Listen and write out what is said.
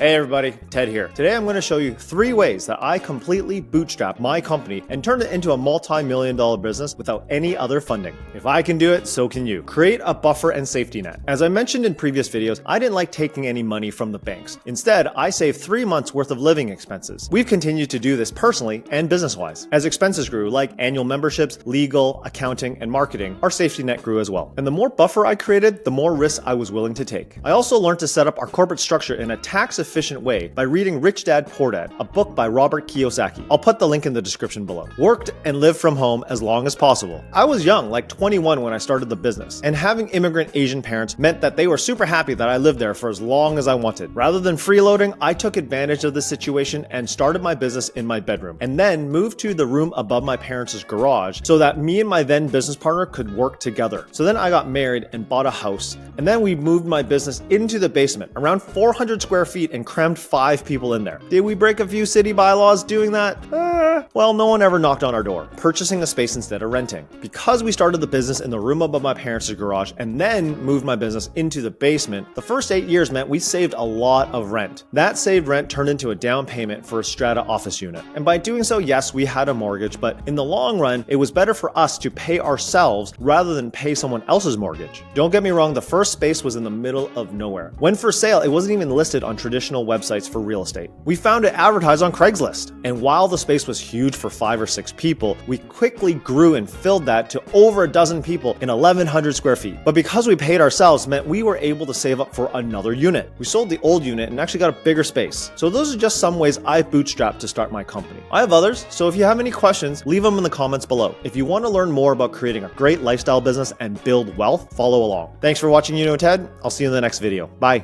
Hey everybody, Ted here. Today I'm going to show you 3 ways that I completely bootstrapped my company and turned it into a multi-million-dollar business without any other funding. If I can do it, so can you. Create a buffer and safety net. As I mentioned in previous videos, I didn't like taking any money from the banks. Instead, I saved 3 months worth of living expenses. We've continued to do this personally and business-wise. As expenses grew, like annual memberships, legal, accounting, and marketing, our safety net grew as well. And the more buffer I created, the more risk I was willing to take. I also learned to set up our corporate structure in a tax-efficient way by reading Rich Dad Poor Dad, a book by Robert Kiyosaki. I'll put the link in the description below. Worked and lived from home as long as possible. I was young, like 21 when I started the business, and having immigrant Asian parents meant that they were super happy that I lived there for as long as I wanted. Rather than freeloading, I took advantage of this situation and started my business in my bedroom, and then moved to the room above my parents' garage so that me and my then business partner could work together. So then I got married and bought a house, and then we moved my business into the basement, around 400 square feet, and crammed 5 people in there. Did we break a few city bylaws doing that? Well, no one ever knocked on our door, purchasing a space instead of renting. Because we started the business in the room above my parents' garage and then moved my business into the basement, the first 8 years meant we saved a lot of rent. That saved rent turned into a down payment for a strata office unit. And by doing so, yes, we had a mortgage, but in the long run, it was better for us to pay ourselves rather than pay someone else's mortgage. Don't get me wrong, the first space was in the middle of nowhere. When for sale, it wasn't even listed on traditional websites for real estate. We found it advertised on Craigslist. And while the space was huge for 5 or 6 people, we quickly grew and filled that to over a dozen people in 1,100 square feet. But because we paid ourselves meant we were able to save up for another unit. We sold the old unit and actually got a bigger space. So those are just some ways I've bootstrapped to start my company. I have others, so if you have any questions, leave them in the comments below. If you want to learn more about creating a great lifestyle business and build wealth, follow along. Thanks for watching Ted. I'll see you in the next video. Bye.